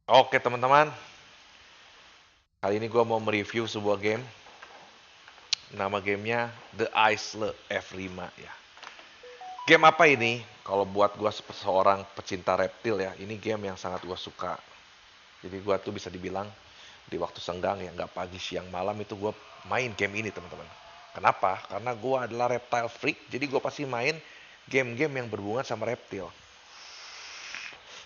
Oke teman-teman, kali ini gue mau mereview sebuah game. Nama gamenya The Isle F5 ya. Game apa ini? Kalau buat gue seorang pecinta reptil ya, ini game yang sangat gue suka. Jadi gue tuh bisa dibilang di waktu senggang ya, nggak pagi, siang, malam itu gue main game ini teman-teman. Kenapa? Karena gue adalah reptile freak, jadi gue pasti main game-game yang berhubungan sama reptil.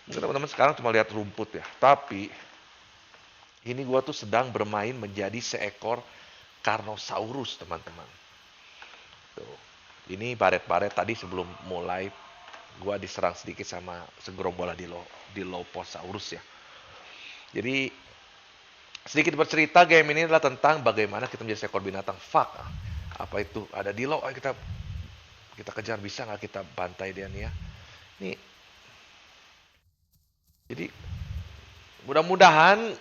Mungkin teman-teman sekarang cuma lihat rumput ya, tapi ini gue tuh sedang bermain menjadi seekor Carnosaurus, teman-teman. Tuh. Ini baret-baret tadi sebelum mulai gua diserang sedikit sama segerombolan Dilophosaurus ya. Jadi sedikit bercerita game ini adalah tentang bagaimana kita menjadi seekor binatang. Fuck. Apa itu? Ada Dilo, ayo kita kita kejar, bisa nggak kita bantai dia nih ya. Nih, jadi mudah-mudahan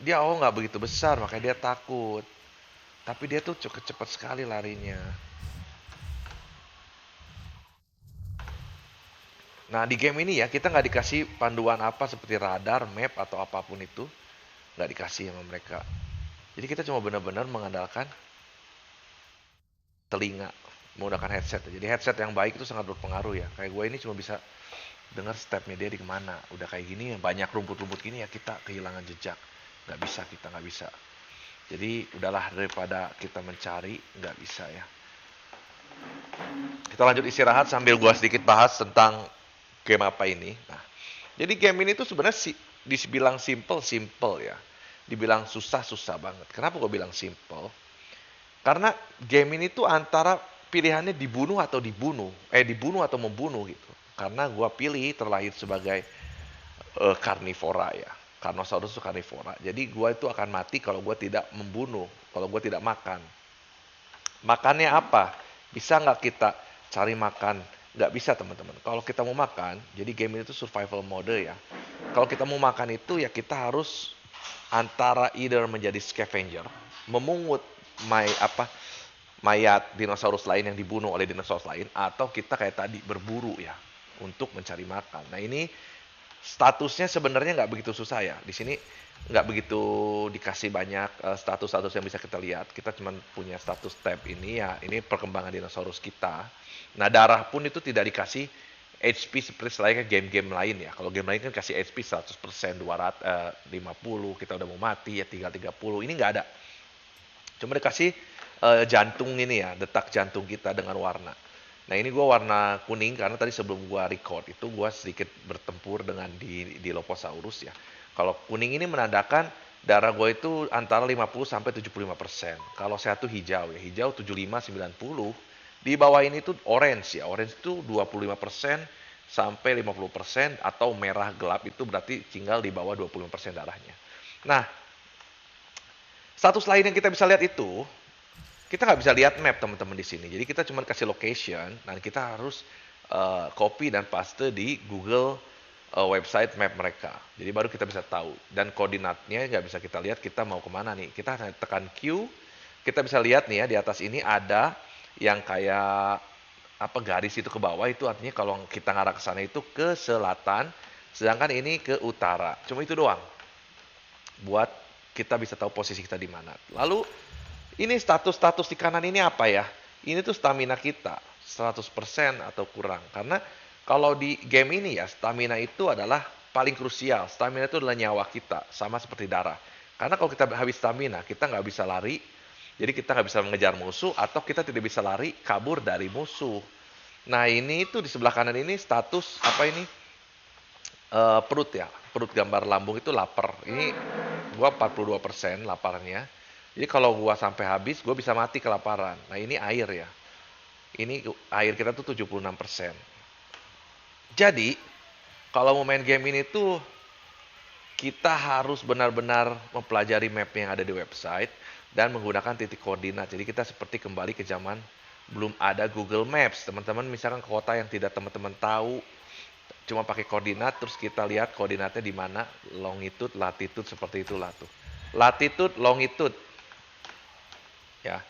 dia nggak begitu besar makanya dia takut. Tapi dia tuh cukup cepat sekali larinya. Nah, di game ini ya, kita nggak dikasih panduan apa seperti radar, map, atau apapun itu. Nggak dikasih sama mereka. Jadi kita cuma benar-benar mengandalkan telinga, menggunakan headset. Jadi headset yang baik itu sangat berpengaruh ya. Kayak gue ini cuma bisa dengar stepnya dia di kemana. Udah kayak gini, banyak rumput-rumput gini ya kita kehilangan jejak. Nggak bisa, kita nggak bisa. Jadi udahlah daripada kita mencari, nggak bisa ya. Kita lanjut istirahat sambil gue sedikit bahas tentang game apa ini. Nah, jadi game ini tuh sebenarnya dibilang simple ya. Dibilang susah banget. Kenapa gue bilang simple? Karena game ini tuh antara pilihannya dibunuh atau dibunuh. Dibunuh atau membunuh gitu. Karena gue pilih terlahir sebagai karnivora ya. Carnosaurus itu karnivora. Jadi gue itu akan mati kalau gue tidak membunuh. Kalau gue tidak makan. Makannya apa? Bisa nggak kita cari makan? Nggak bisa teman-teman. Kalau kita mau makan, jadi game ini tuh survival mode ya. Kalau kita mau makan itu ya kita harus antara either menjadi scavenger, memungut mayat dinosaurus lain yang dibunuh oleh dinosaurus lain, atau kita kayak tadi berburu ya untuk mencari makan. Nah ini statusnya sebenarnya nggak begitu susah ya. Di sini nggak begitu dikasih banyak status-status yang bisa kita lihat. Kita cuma punya status tab ini ya. Ini perkembangan dinosaurus kita. Nah darah pun itu tidak dikasih HP seperti selain game-game lain ya. Kalau game lain kan kasih HP 100%, 250, kita udah mau mati ya tinggal 30. Ini nggak ada. Cuma dikasih jantung ini ya, detak jantung kita dengan warna. Nah ini gue warna kuning karena tadi sebelum gue record itu gue sedikit bertempur dengan di Dilophosaurus ya. Kalau kuning ini menandakan darah gue itu antara 50 sampai 75%. Kalau sehat tuh hijau ya, hijau 75 90. Di bawah ini tuh orange ya, orange itu 25% sampai 50% atau merah gelap itu berarti tinggal di bawah 25% darahnya. Nah, status lain yang kita bisa lihat itu kita nggak bisa lihat map teman-teman di sini. Jadi kita cuma kasih location dan kita harus copy dan paste di Google website map mereka. Jadi baru kita bisa tahu. Dan koordinatnya nggak bisa kita lihat kita mau kemana nih. Kita tekan Q, kita bisa lihat nih ya di atas ini ada yang kayak apa garis itu ke bawah itu artinya kalau kita ngarah ke sana itu ke selatan, sedangkan ini ke utara. Cuma itu doang. Buat kita bisa tahu posisi kita di mana. Lalu ini status-status di kanan ini apa ya? Ini tuh stamina kita, 100% atau kurang. Karena kalau di game ini ya, stamina itu adalah paling krusial. Stamina itu adalah nyawa kita, sama seperti darah. Karena kalau kita habis stamina, kita nggak bisa lari, jadi kita nggak bisa mengejar musuh, atau kita tidak bisa lari kabur dari musuh. Nah ini tuh di sebelah kanan ini status apa ini? Perut ya, perut gambar lambung itu lapar. Ini gua 42% laparnya. Jadi kalau gua sampai habis, gua bisa mati kelaparan. Nah ini air ya. Ini air kita tuh 76%. Jadi kalau mau main game ini tuh kita harus benar-benar mempelajari map yang ada di website dan menggunakan titik koordinat. Jadi kita seperti kembali ke zaman belum ada Google Maps. Teman-teman misalkan ke kota yang tidak teman-teman tahu, cuma pakai koordinat terus kita lihat koordinatnya di mana, longitude, latitude seperti itulah tuh. Latitude, longitude ya.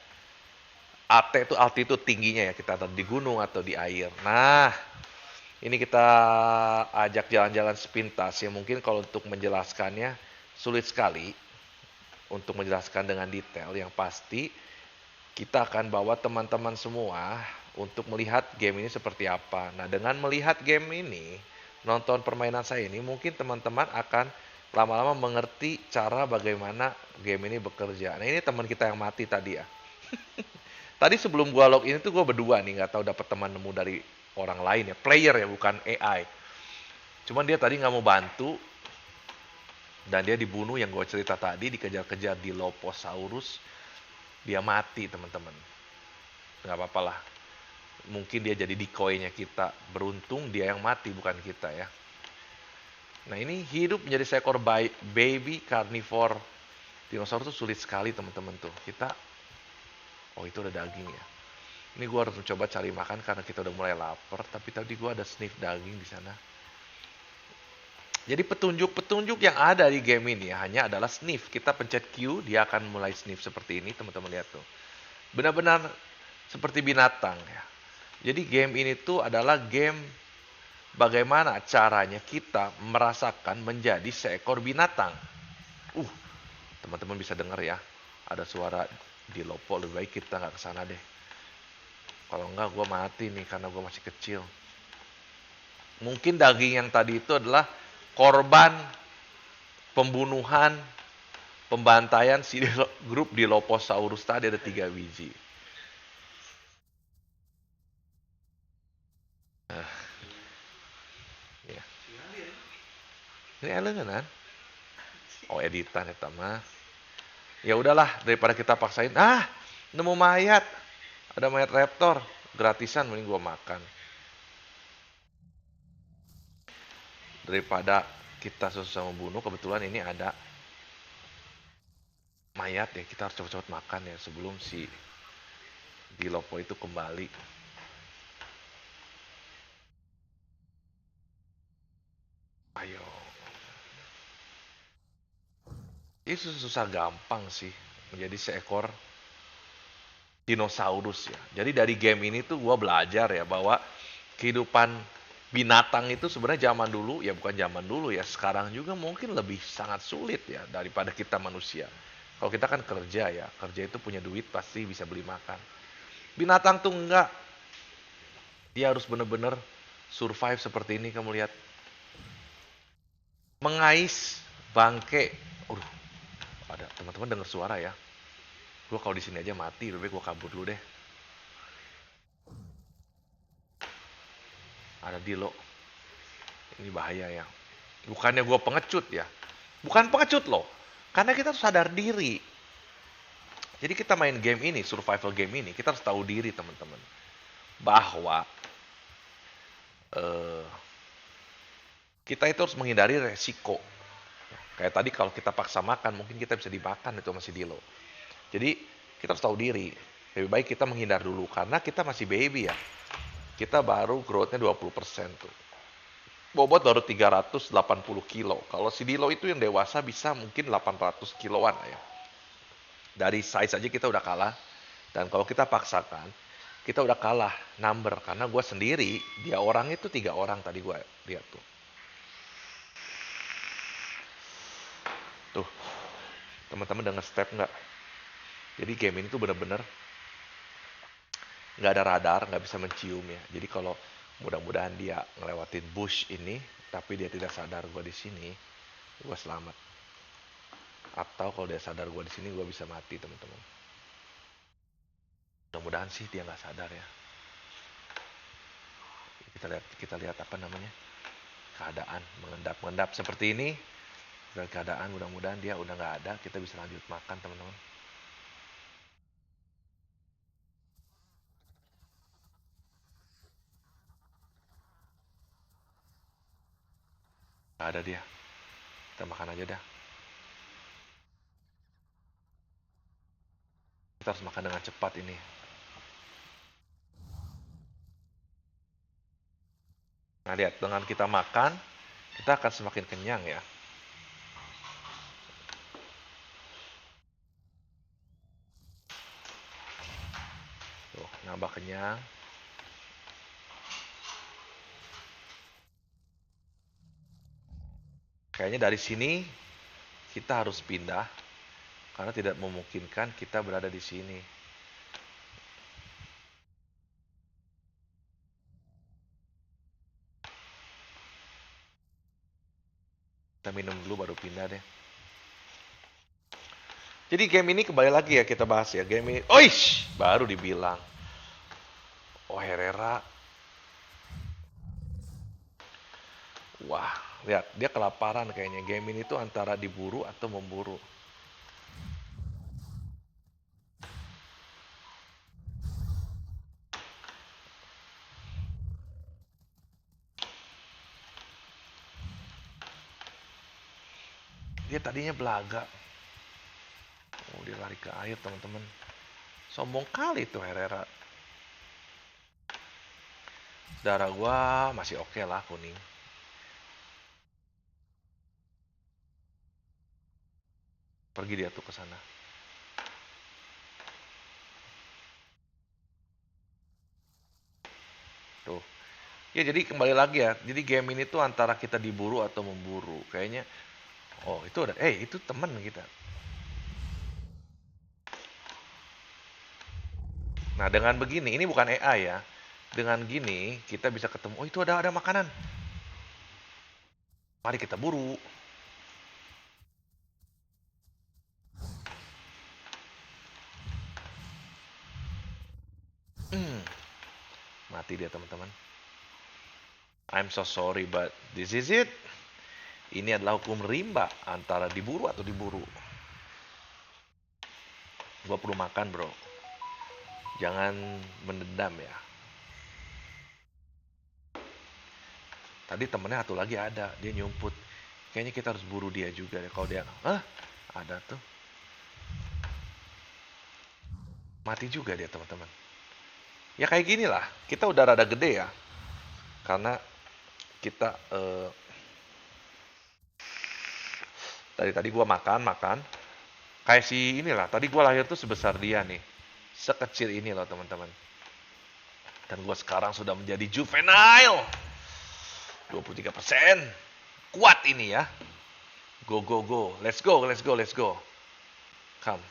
AT itu altitude tingginya ya kita di gunung atau di air. Nah, Ini kita ajak jalan-jalan sepintas ya, mungkin kalau untuk menjelaskannya sulit sekali untuk menjelaskan dengan detail. Yang pasti kita akan bawa teman-teman semua untuk melihat game ini seperti apa. Nah, dengan melihat game ini, nonton permainan saya ini, mungkin teman-teman akan lama-lama mengerti cara bagaimana game ini bekerja. Nah, ini teman kita yang mati tadi ya. Tadi sebelum gua login itu gua berdua nih, nggak tahu dapat teman nemu dari orang lain ya, player ya, bukan AI. Cuman dia tadi nggak mau bantu dan dia dibunuh yang gue cerita tadi, dikejar-kejar di Loposaurus, dia mati teman-teman. Nggak apa-apa lah. Mungkin dia jadi decoy-nya kita. Beruntung dia yang mati bukan kita ya. Nah ini hidup menjadi seekor baby carnivore dinosaurus itu sulit sekali teman-teman tuh. Kita, oh itu ada daging ya. Ini gue harus mencoba cari makan karena kita udah mulai lapar. Tapi tadi gue ada sniff daging di sana. Jadi petunjuk-petunjuk yang ada di game ini hanya adalah sniff. Kita pencet Q, dia akan mulai sniff seperti ini, teman-teman lihat tuh. Benar-benar seperti binatang ya. Jadi game ini tuh adalah game bagaimana caranya kita merasakan menjadi seekor binatang. Uh, teman-teman bisa dengar ya. Ada suara di Lopo, lebih baik kita nggak kesana deh. Kalau nggak gue mati nih karena gue masih kecil. Mungkin daging yang tadi itu adalah korban pembunuhan, pembantaian si grup Dilophosaurus tadi ada 3 biji. Nah, ya. Ini alien kan? Oh editan ya mah. Ya udahlah daripada kita paksain. Ah, nemu mayat. Ada mayat raptor. Gratisan mending gua makan. Daripada kita susah membunuh, kebetulan ini ada mayat ya. Kita harus cepat-cepat makan ya sebelum si Dilopho itu kembali. Ayo. Ini susah gampang sih menjadi seekor dinosaurus ya. Jadi dari game ini tuh gue belajar ya bahwa kehidupan binatang itu sebenarnya zaman dulu ya bukan zaman dulu ya sekarang juga mungkin lebih sangat sulit ya daripada kita manusia. Kalau kita kan kerja ya, kerja itu punya duit pasti bisa beli makan. Binatang tuh enggak, dia harus bener-bener survive seperti ini kamu lihat. Mengais bangke. Ada teman-teman dengar suara ya. Gue kalau di sini aja mati, lebih baik gue kabur dulu deh. Ada Dilo. Ini bahaya ya. Bukannya gue pengecut ya. Bukan pengecut loh. Karena kita harus sadar diri. Jadi kita main game ini, survival game ini, kita harus tahu diri teman-teman. Bahwa eh, kita itu harus menghindari resiko. Kayak tadi kalau kita paksa makan, mungkin kita bisa dimakan itu masih Dilo. Jadi kita harus tahu diri. Lebih baik kita menghindar dulu. Karena kita masih baby ya. Kita baru growth-nya 20% tuh. Bobot baru 380 kilo. Kalau si Dilo itu yang dewasa bisa mungkin 800 kiloan ya. Dari size aja kita udah kalah. Dan kalau kita paksakan, kita udah kalah number. Karena gue sendiri, dia orang itu 3 orang tadi gue lihat tuh. Tuh, teman-teman denger step nggak? Jadi game ini tuh bener-bener nggak ada radar, nggak bisa mencium ya. Jadi kalau mudah-mudahan dia ngelewatin bush ini, tapi dia tidak sadar gue di sini, gue selamat. Atau kalau dia sadar gue di sini, gue bisa mati teman-teman. Mudah-mudahan sih dia nggak sadar ya. Kita lihat apa namanya keadaan mengendap seperti ini. Dan keadaan mudah-mudahan dia udah nggak ada, kita bisa lanjut makan teman-teman. Nggak ada dia, kita makan aja dah. Kita harus makan dengan cepat ini. Nah lihat, dengan kita makan, kita akan semakin kenyang ya. Tuh, nambah kenyang. Kayaknya dari sini kita harus pindah karena tidak memungkinkan kita berada di sini. Kita minum dulu baru pindah deh. Jadi game ini kembali lagi ya kita bahas ya. Game ini, oish, baru dibilang. Oh Herrera, wah, lihat dia kelaparan kayaknya. Game ini tuh antara diburu atau memburu. Dia tadinya belaga. Oh, dia lari ke air, teman-teman. Sombong kali tuh Herrera. Darah gua masih oke lah kuning. Pergi dia tuh ke sana. Tuh. Ya jadi kembali lagi ya. Jadi game ini tuh antara kita diburu atau memburu. Kayaknya oh, itu ada itu teman kita. Nah, dengan begini, ini bukan AI ya. Dengan gini, kita bisa ketemu, oh itu ada makanan. Mari kita buru. Mati dia teman-teman. I'm so sorry, but this is it. Ini adalah hukum rimba antara diburu atau diburu. Gua perlu makan bro. Jangan mendendam ya. Tadi temennya satu lagi ada, dia nyumput. Kayaknya kita harus buru dia juga deh. Kalau dia, ada tuh. Mati juga dia teman-teman. Ya kayak gini lah, kita udah rada gede ya. Karena kita tadi gua makan. Kayak si inilah, tadi gua lahir tuh sebesar dia nih. Sekecil ini loh teman-teman. Dan gua sekarang sudah menjadi juvenile. 23%. Kuat ini ya. Go. Let's go. Come.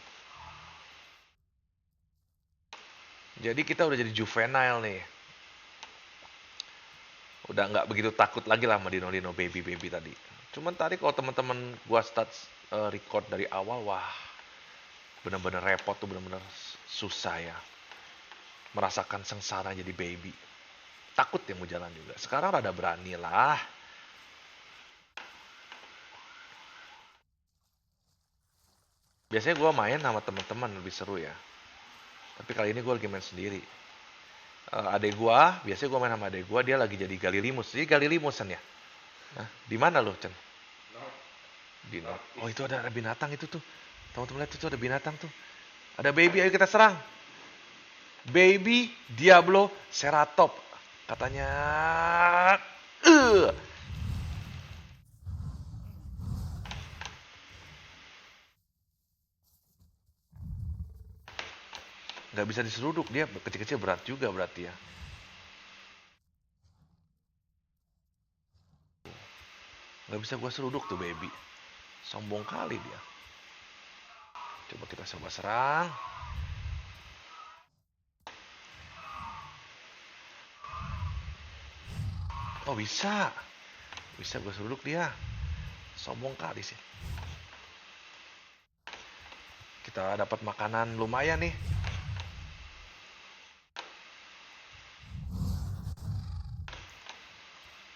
Jadi kita udah jadi juvenile nih. Udah nggak begitu takut lagi lah sama Dino baby tadi. Cuman tadi kalau teman-teman gua start record dari awal, wah, bener-bener repot tuh, bener-bener susah ya. Merasakan sengsara jadi baby. Takut yang mau jalan juga. Sekarang rada berani lah. Biasanya gua main sama teman-teman lebih seru ya. Tapi kali ini gue lagi main sendiri. Adek gue, biasanya gue main sama adek gue, dia lagi jadi gali limus. Jadi gali limusan ya. Nah, di mana lo, Chen? Di North. Oh, itu ada binatang itu tuh. Teman-teman lihat itu ada binatang tuh. Ada baby, ayo kita serang. Baby Diablo Ceratop. Katanya nggak bisa diseruduk, dia kecil-kecil berat juga berarti ya. Nggak bisa gua seruduk tuh baby. Sombong kali dia. Coba kita coba serang. Oh bisa. Bisa gua seruduk dia. Sombong kali sih. Kita dapat makanan lumayan nih.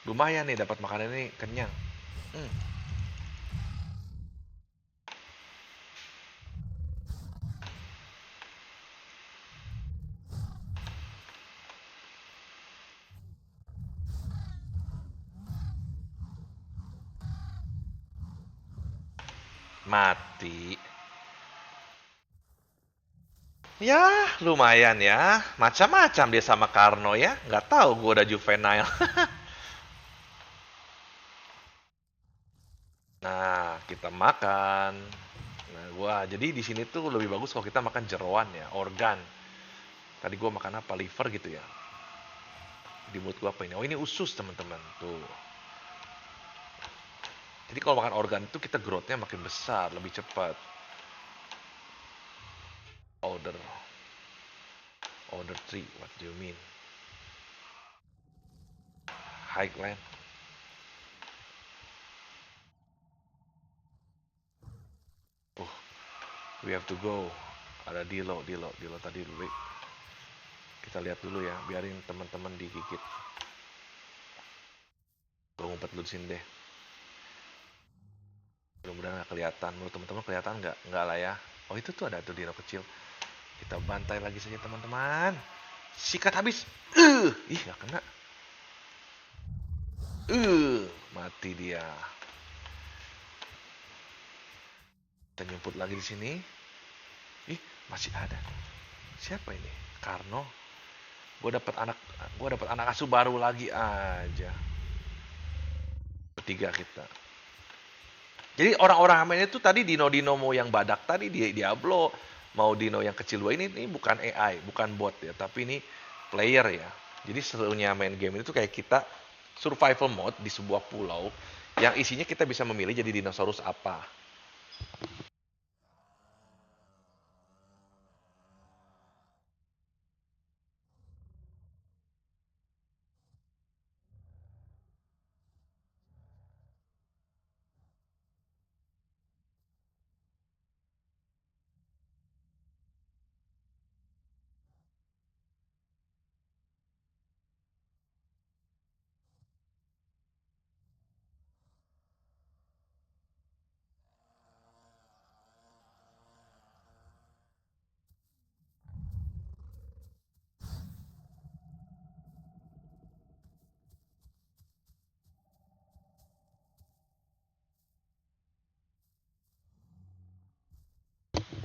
Lumayan nih dapat makanan ini, kenyang. Mati. Ya, lumayan ya. Macam-macam dia sama Karno ya. Nggak tahu gue udah juvenile. Nah, kita makan. Nah, jadi di sini tuh lebih bagus kalau kita makan jeroan ya, organ. Tadi gua makan apa? Liver gitu ya. Di mood gua apa ini? Oh, ini usus, teman-teman. Tuh. Jadi kalau makan organ itu kita growth-nya makin besar, lebih cepat. Order. Order 3, what do you mean? Highland. Oh, we have to go. Ada Dilo tadi dulu. Kita lihat dulu ya, biarin teman-teman digigit. Gue ngumpet dulu di sini deh. Mudah-mudahan nggak kelihatan. Menurut teman-teman kelihatan nggak? Nggak lah ya. Oh itu tuh ada tuh dino kecil. Kita bantai lagi saja teman-teman. Sikat habis. Ih nggak kena. Mati dia. Kita nyumput lagi di sini. Ih masih ada. Siapa ini? Karno. Gue dapat anak asuh baru lagi aja. Bertiga kita. Jadi orang-orang main itu tadi dino-dino mau yang badak tadi di Diablo, mau dino yang kecil dua ini bukan AI, bukan bot ya, tapi ini player ya. Jadi serunya main game itu kayak kita survival mode di sebuah pulau yang isinya kita bisa memilih jadi dinosaurus apa.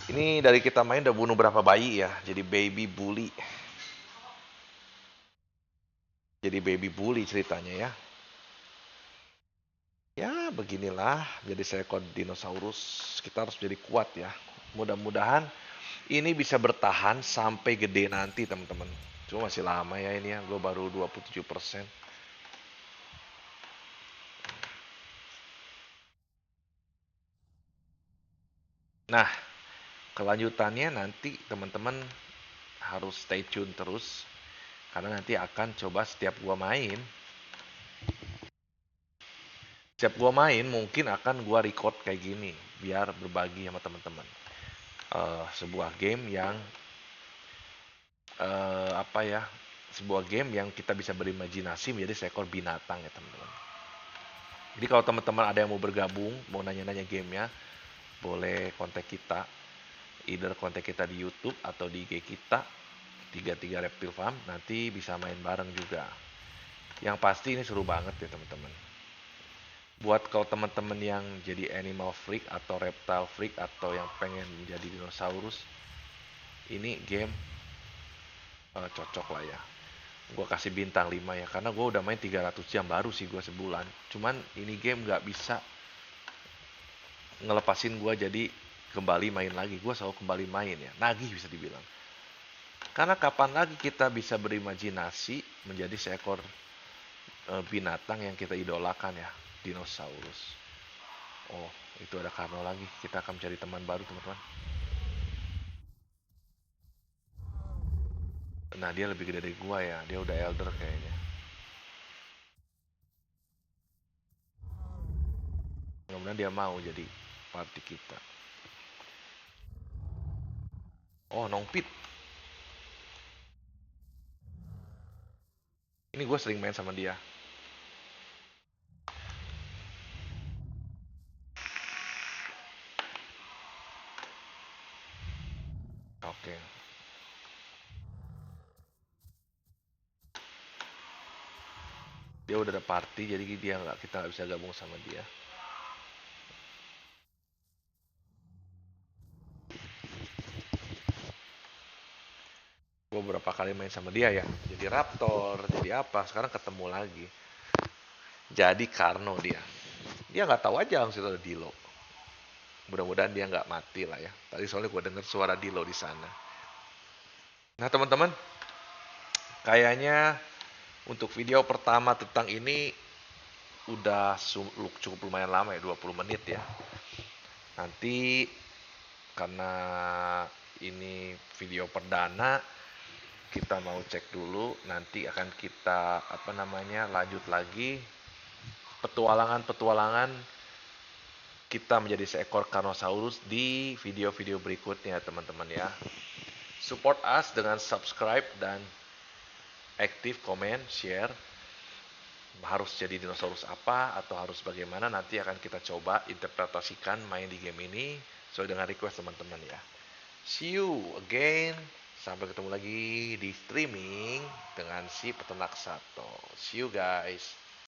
Ini dari kita main udah bunuh berapa bayi ya, jadi baby bully. Jadi baby bully ceritanya ya. Ya beginilah jadi seekor dinosaurus. Kita harus jadi kuat ya. Mudah-mudahan ini bisa bertahan sampai gede nanti teman-teman. Cuma masih lama ya ini ya. Gue baru 27%. Nah, kelanjutannya nanti teman-teman harus stay tune terus. Karena nanti akan coba setiap gua main. Setiap gua main mungkin akan gua record kayak gini. Biar berbagi sama teman-teman. Sebuah game yang apa ya, sebuah game yang kita bisa berimajinasi menjadi seekor binatang ya teman-teman. Jadi kalau teman-teman ada yang mau bergabung, mau nanya-nanya gamenya, boleh kontak kita. Either kontak kita di YouTube atau di IG kita, 33 Reptile Farm, nanti bisa main bareng juga. Yang pasti ini seru banget ya teman-teman. Buat kalau teman-teman yang jadi animal freak atau reptile freak atau yang pengen menjadi dinosaurus, ini game cocok lah ya. Gue kasih bintang 5 ya, karena gue udah main 300 jam baru sih gue sebulan. Cuman ini game nggak bisa ngelepasin gue jadi kembali main lagi. Gue selalu kembali main ya, nagih bisa dibilang. Karena kapan lagi kita bisa berimajinasi menjadi seekor binatang yang kita idolakan ya, dinosaurus. Oh, itu ada Karno lagi. Kita akan mencari teman baru teman-teman. Nah, dia lebih gede dari gua ya. Dia udah elder kayaknya. Mudah-mudahan dia mau jadi party kita. Oh, Nongpit. Ini gue sering main sama dia. Oke. Dia udah ada party, jadi kita nggak bisa gabung sama dia. Gue beberapa kali main sama dia ya. Jadi Raptor, jadi apa? Sekarang ketemu lagi. Jadi Karno dia. Dia nggak tahu aja langsung ada Dilo. Mudah-mudahan dia nggak mati lah ya. Tadi soalnya gue dengar suara Dilo di sana. Nah teman-teman, kayaknya untuk video pertama tentang ini udah cukup lumayan lama ya, 20 menit ya. Nanti karena ini video perdana, kita mau cek dulu, nanti akan kita lanjut lagi petualangan kita menjadi seekor Carnosaurus di video-video berikutnya teman-teman ya. Support us dengan subscribe dan aktif komen, share. Harus jadi dinosaurus apa atau harus bagaimana, nanti akan kita coba interpretasikan main di game ini sesuai dengan request teman-teman ya. See you again. Sampai ketemu lagi di streaming dengan si peternak Sato. See you guys.